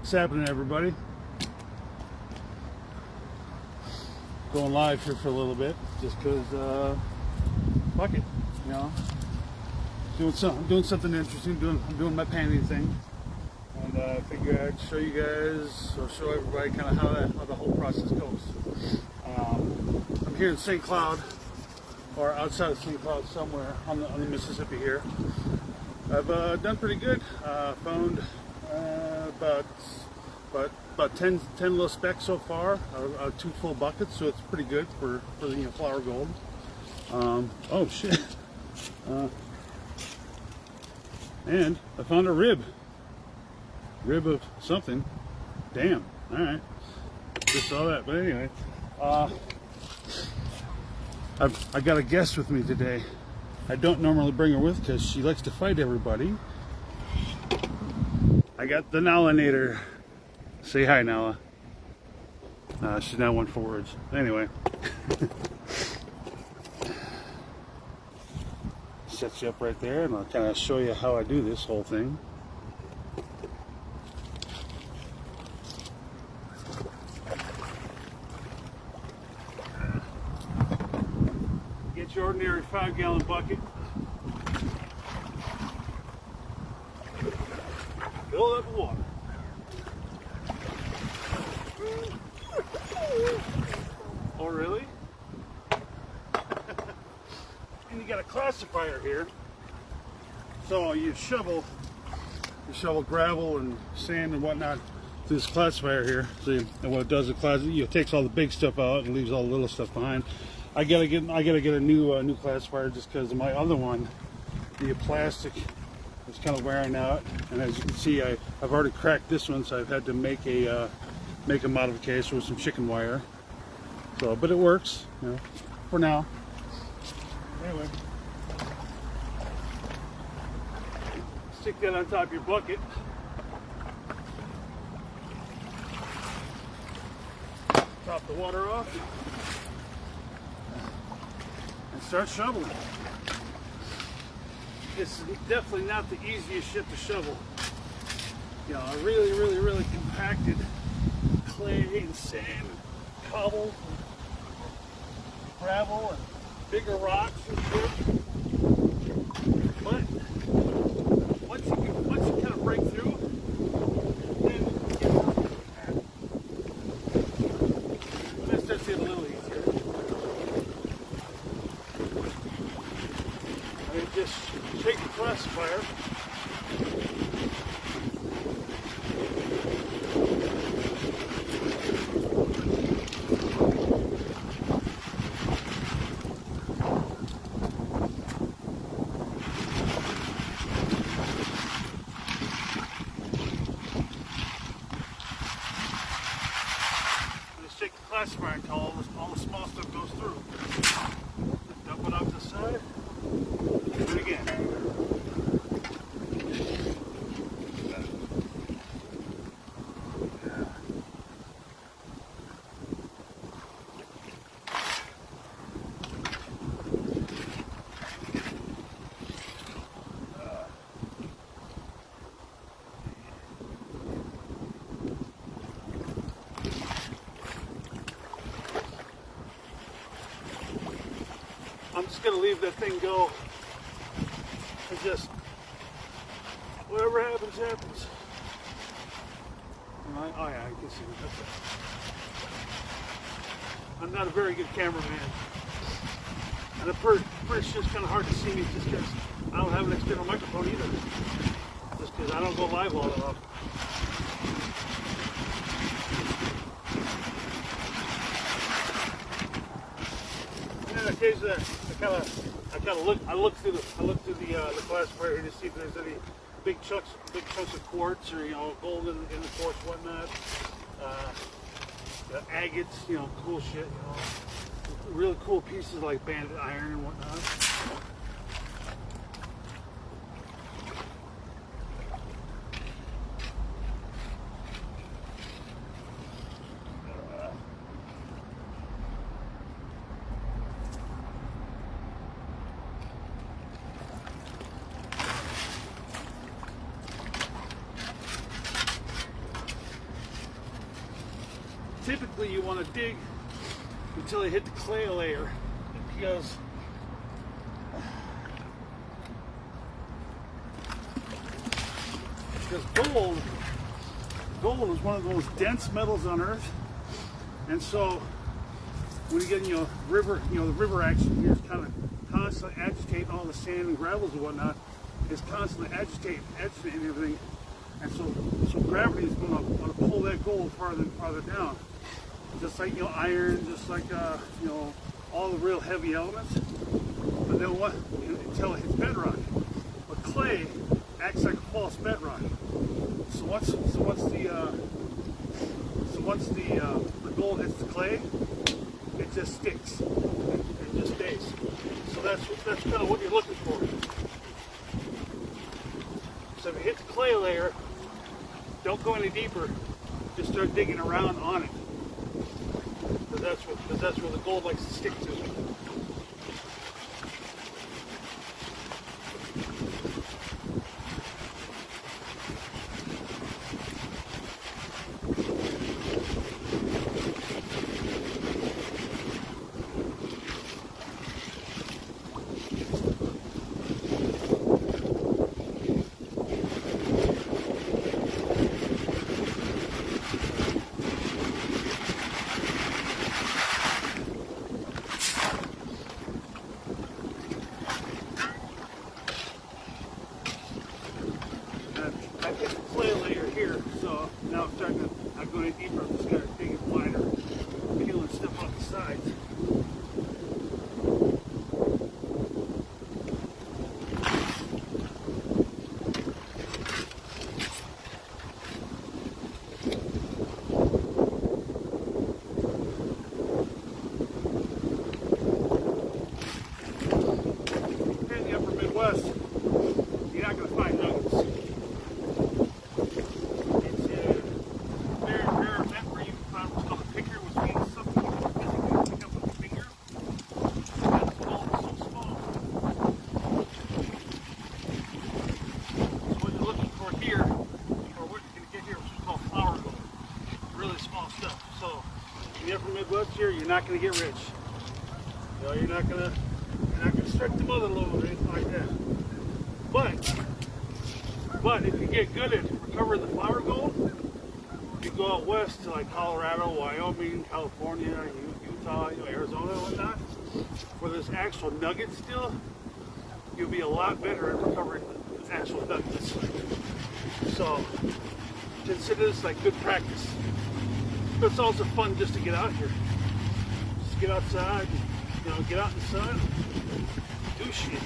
What's happening, everybody? Going live here for a little bit, just because, fuck it, you know. Doing something interesting. I'm doing my painting thing, and I figure I'd show you guys, or show everybody kind of how the whole process goes. I'm here in St. Cloud, or outside of St. Cloud, somewhere on the Mississippi here. I've done pretty good. Found about 10 little specks so far, 2 full buckets, so it's pretty good for flower gold. Oh shit. And I found a rib of something. Damn. All right. Just saw that. But anyway, I got a guest with me today. I don't normally bring her with because she likes to fight everybody. I got the Nalanator. Say hi, Nala. She's now one for words. Anyway. Set you up right there, and I'll kind of show you how I do this whole thing. Get your ordinary 5-gallon bucket. Fill it up with water. Oh, really? And you got a classifier here. So you shovel gravel and sand and whatnot through this classifier here. See, and what it does, it takes all the big stuff out and leaves all the little stuff behind. I gotta get a new classifier just because my other one, the plastic, is kind of wearing out. And as you can see, I've already cracked this one, so I've had to make a modification with some chicken wire. So, but it works, you know, for now. Anyway, stick that on top of your bucket. Top the water off and start shoveling. This is definitely not the easiest shit to shovel. You know, really compacted clay and sand, and cobble, and gravel, and bigger rocks and shit. But once you kind of break through, then this does get a little easier. I mean, just shake the classifier. Take the classifier until all the small stuff goes through. Dump it off to the side. Do it again. I'm just going to leave that thing go and just whatever happens, happens. Oh yeah, I can see that. I'm not a very good cameraman. And at first it's kind of hard to see me just because I don't have an external microphone either. Just because I don't go live all that often. Occasionally, I look through the classifier here to see if there's any big chunks of quartz or gold in the quartz, whatnot. Agates, cool shit. Really cool pieces like banded iron and whatnot. typically you want to dig until you hit the clay layer, because gold is one of the most dense metals on earth, and so when you get the river action here is kind of constantly agitating all the sand and gravels and whatnot. It's constantly agitating everything, and so gravity is going to pull that gold farther and farther down, just like iron, just like all the real heavy elements. But then until it hits bedrock, but clay acts like a false bedrock. So once the gold hits the clay, it just sticks. It just stays. So that's kind of what you're looking for. So if you hit the clay layer, don't go any deeper. Just start digging around on it. Because that's where the gold likes to stick to. I hit the clay layer here, so now I'm going deeper. I'm just going to dig it wider, peeling stuff off the sides. Here in the upper Midwest, you're not going to find nuggets. So in the upper Midwest here, you're not going to get rich. You're not going to strike the mother lode or anything like that. But if you get good at recovering the flour gold, you go out west to like Colorado, Wyoming, California, Utah, Arizona, and whatnot, where there's actual nuggets still. You'll be a lot better at recovering the actual nuggets. So consider this like good practice. But it's also fun just to get out here. Just get outside, get out in the sun, do shit,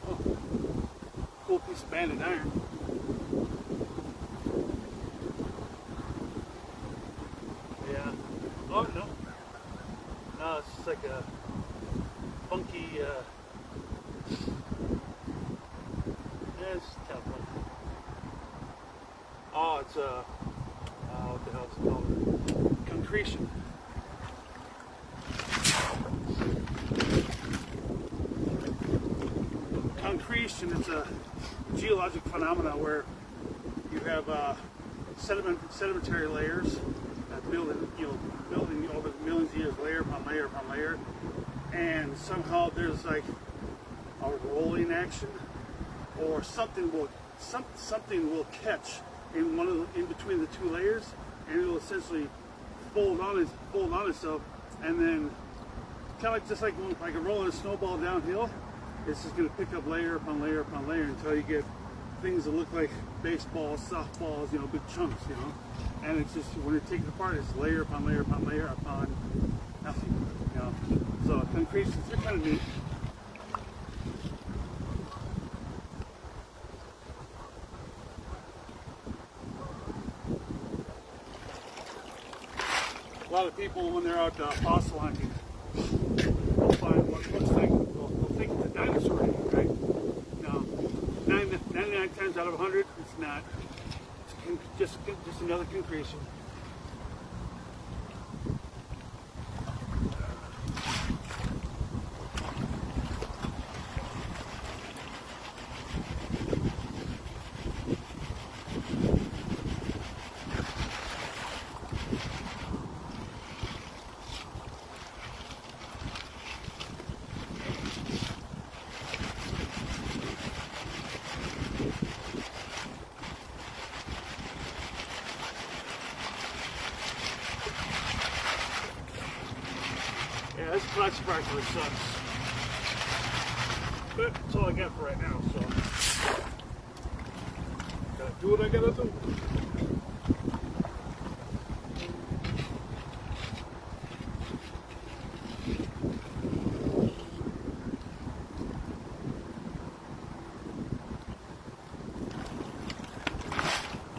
Oh, cool piece of banded iron. Yeah. Oh, no. No, it's just like a funky, it's kind of funky. Oh, it's what the hell is it called? Concretion. Concretion is a geologic phenomenon where you have sedimentary layers that building over the millions of years, layer upon layer upon layer, and somehow there's like a rolling action, or something will catch in between the two layers, and it will essentially fold on itself, and then kind of just like a rolling snowball downhill. It's just going to pick up layer upon layer upon layer until you get things that look like baseballs, softballs, big chunks, And it's just, when you take it apart, it's layer upon layer upon layer upon nothing, So concretions, they're kind of neat. A lot of people, when they're out fossil hunting, they'll find what looks like, they'll think it's a dinosaur, right? No, 99 times out of 100, it's not. It's just another concretion. classifier really sucks. But that's all I got for right now, so gotta do what I gotta do.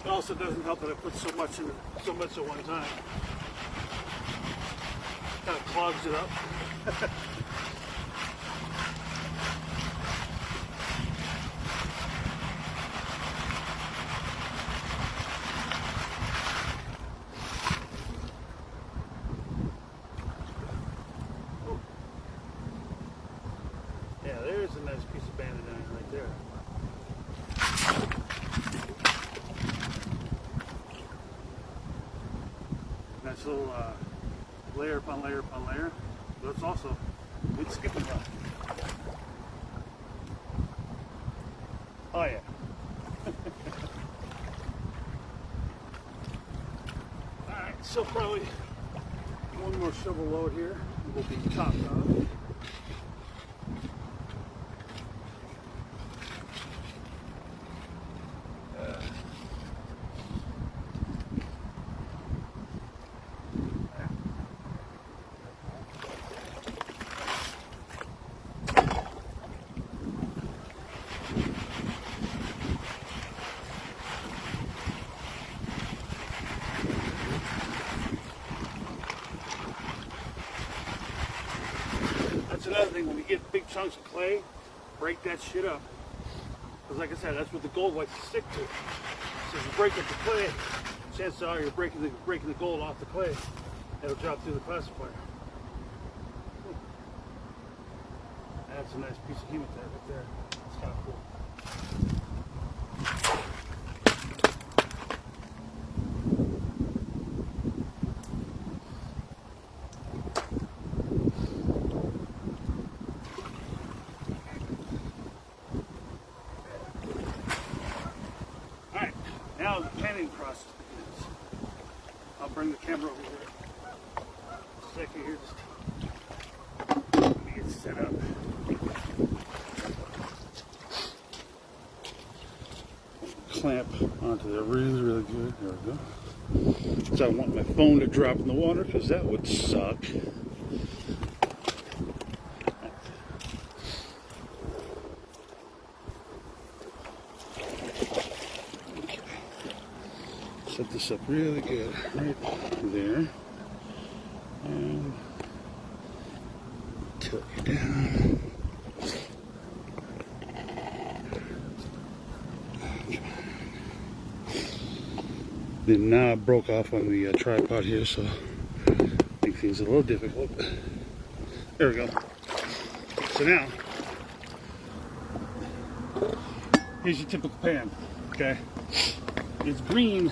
It also doesn't help that I put so much at one time. Kind of clogs it up. Yeah, there's a nice piece of banded iron right there. Nice little layer upon layer upon layer. But it's also good skipping rock. Oh yeah. Alright, so probably one more shovel load here. We'll be topped off. That's another thing, when you get big chunks of clay, break that shit up. Because like I said, that's what the gold likes to stick to. So if you break up the clay, chances are you're breaking the gold off the clay. It'll drop through the classifier. That's a nice piece of hematite right there. It's kind of cool. Alright, now the panning process begins. I'll bring the camera over here. A second here, just let me get set up. Clamp onto there really good. There we go. So I want my phone to drop in the water because that would suck. Okay. Set this up really good right there. And tilt you down. The knob broke off on the tripod here, so make things a little difficult. There we go. So now, here's your typical pan. Okay, it's green.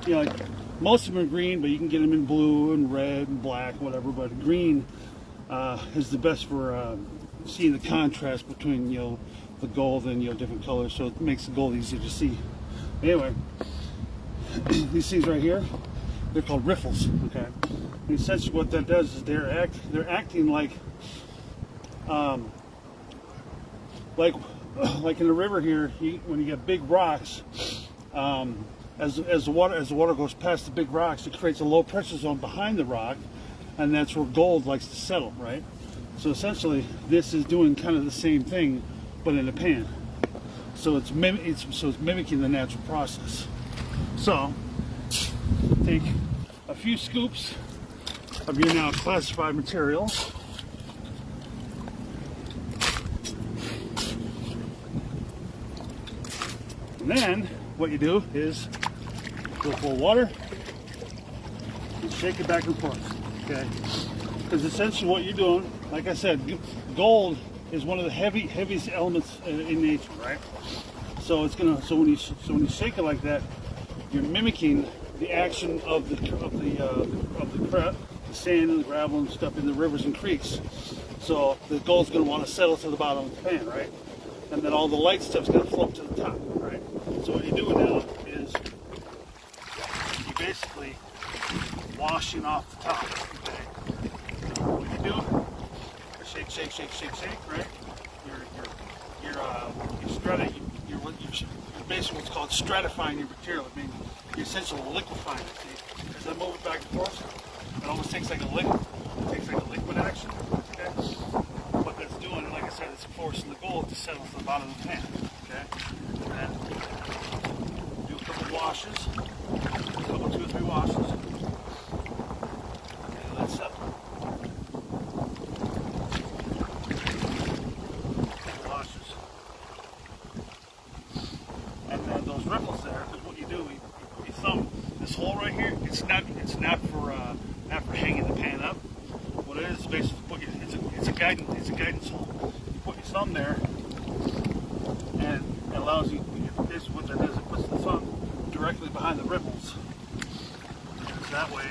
You know, like most of them are green, but you can get them in blue and red and black, whatever. But green is the best for seeing the contrast between the gold and different colors, so it makes the gold easier to see. Anyway. These things right here, they're called riffles. Okay, and essentially what that does is they're acting like in the river here. When you get big rocks, as the water goes past the big rocks, it creates a low pressure zone behind the rock, and that's where gold likes to settle, right? So essentially, this is doing kind of the same thing, but in a pan. So it's mimicking the natural process. So, take a few scoops of your now classified material. And then, what you do is go full of water and shake it back and forth, okay? Because essentially what you're doing, like I said, gold is one of the heaviest elements in nature, right? So when you shake it like that, you're mimicking the action of the sand and the gravel and stuff in the rivers and creeks. So the gold's going to want to settle to the bottom of the pan, right? And then all the light stuff's going to float to the top, right? So what you're doing now is you're basically washing off the top. Okay? So what you do shake, shake, shake, shake, right? You're basically what's called stratifying your material. I mean, you're essentially liquefying it. See? As I move it back and forth, it almost takes like a liquid. It takes like a liquid action. Okay. What that's doing, like I said, it's forcing the gold to settle to the bottom of the pan. Okay. And do a couple washes, a couple 2 or 3 washes. Okay, let's settle. Those ripples there, because what you do, you thumb this hole right here. It's not for hanging the pan up. What it is basically it's a guidance hole. You put your thumb there, and it allows you. Basically, what that is, it puts the thumb directly behind the ripples. So that way,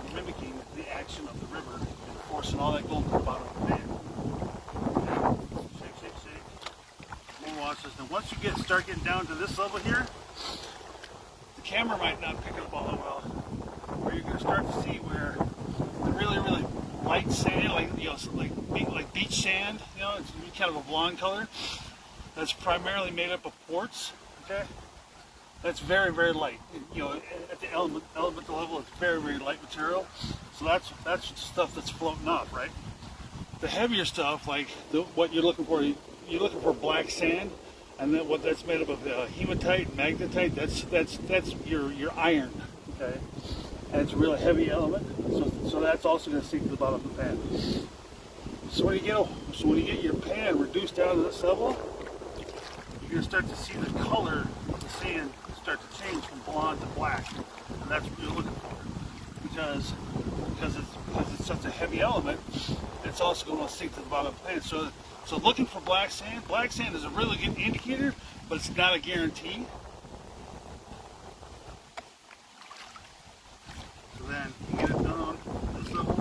you're mimicking the action of the river and forcing all that gold to the bottom of the pan. And once you start getting down to this level here, the camera might not pick up all that well. Where you're going to start to see where the really, really light sand, like beach sand, it's kind of a blonde color. That's primarily made up of quartz. Okay, that's very, very light. At the elemental level, it's very, very light material. So that's stuff that's floating off, right? The heavier stuff, like what you're looking for. You're looking for black sand, and then what that's made up of hematite, magnetite. That's your iron, okay? And it's a really heavy element, so that's also going to sink to the bottom of the pan. So when you get your pan reduced down to this level, you're going to start to see the color of the sand start to change from blonde to black, and that's what you're looking for, because it's such a heavy element. It's also going to sink to the bottom of the pan. So looking for black sand is a really good indicator, but it's not a guarantee. So then you get it done on this level.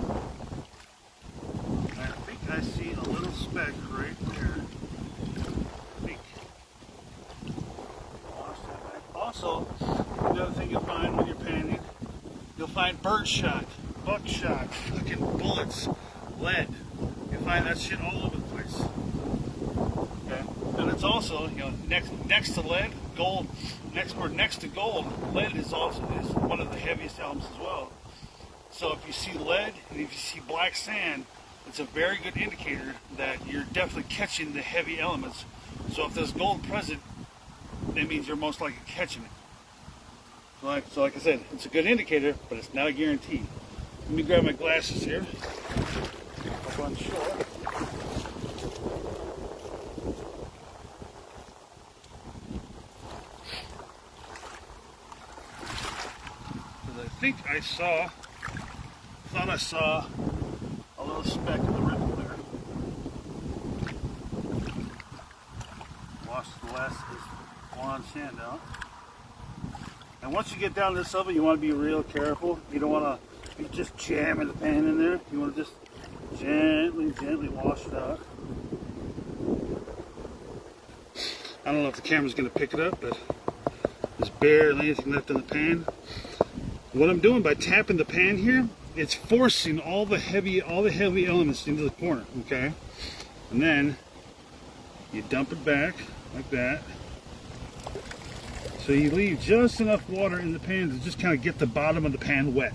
And I think I see a little speck right there. I think. Wash that back. Also, the other thing you'll find when you're panning, you'll find birdshot, buckshot, fucking bullets, lead. You'll find that shit all over the place. Okay, and it's also next to lead, gold. Next to gold, lead is one of the heaviest elements as well. So if you see lead and if you see black sand, it's a very good indicator that you're definitely catching the heavy elements. So if there's gold present, that means you're most likely catching it. So like I said, it's a good indicator, but it's not a guarantee. Let me grab my glasses here. Up on shore. Because I think I thought I saw a little speck of the ripple there. Wash the last of this blonde sand out. And once you get down to this level, you want to be real careful. You don't want to be just jamming the pan in there. You want to just gently wash it out. I don't know if the camera's going to pick it up, but there's barely anything left in the pan. What I'm doing by tapping the pan here, it's forcing all the heavy elements into the corner, okay? And then you dump it back like that. So you leave just enough water in the pan to just kind of get the bottom of the pan wet,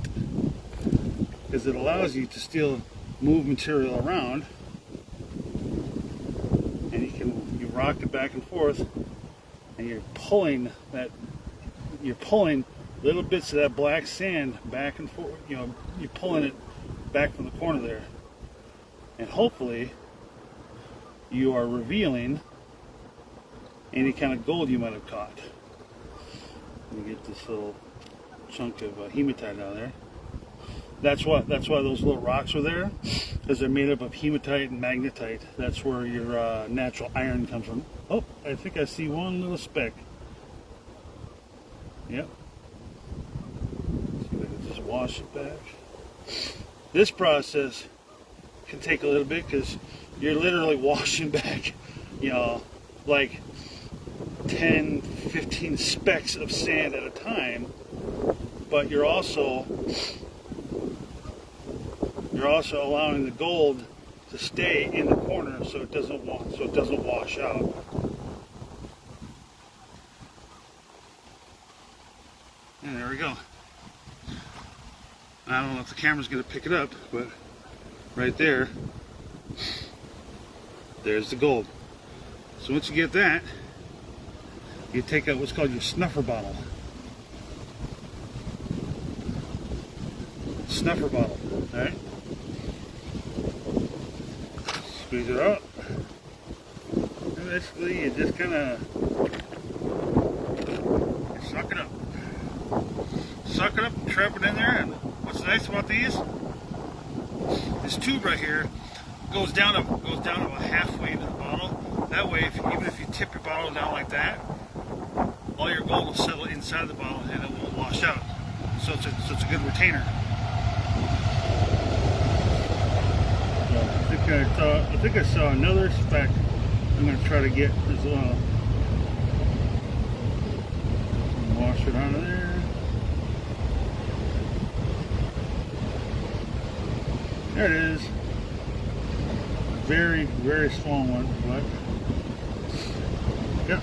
because it allows you to still move material around, and you rock it back and forth, and you're pulling little bits of that black sand back and forth. You're pulling it back from the corner there, and hopefully you are revealing any kind of gold you might have caught. Let me get this little chunk of hematite out of there. That's why those little rocks are there, because they're made up of hematite and magnetite. That's where your natural iron comes from. Oh, I think I see one little speck. Yep. See if I can just wash it back. This process can take a little bit, because you're literally washing back, like 10, 15 specks of sand at a time, but you're also you're also allowing the gold to stay in the corner so it doesn't wash out. And there we go. I don't know if the camera's going to pick it up, but right there, there's the gold. So once you get that, you take out what's called your snuffer bottle. Snuffer bottle, alright? Squeeze it out. And basically you just kind of suck it up. Suck it up and trap it in there. And what's nice about these, this tube right here goes down about halfway into the bottle. That way, even if you tip your bottle down like that, all your gold will settle inside the bottle and it won't wash out. So it's a good retainer. I think I saw another spec I'm going to try to get as well. Wash it out of there. There it is. Very, very small one, but yep.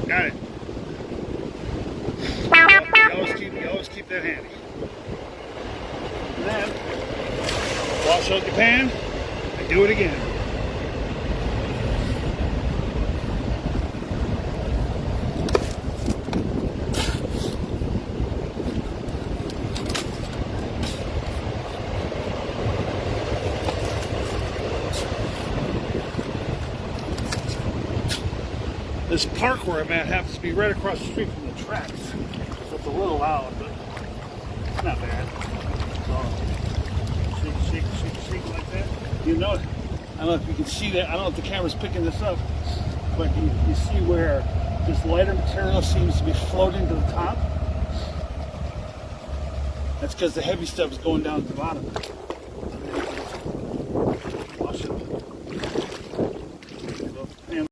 Got it. You always keep that handy. And then wash out your pan and do it again. This park where I'm at happens to be right across the street from the tracks, so it's a little loud, but it's not bad. So, shake like that. You know, I don't know if you can see that. I don't know if the camera's picking this up, but you see where this lighter material seems to be floating to the top? That's because the heavy stuff is going down to the bottom.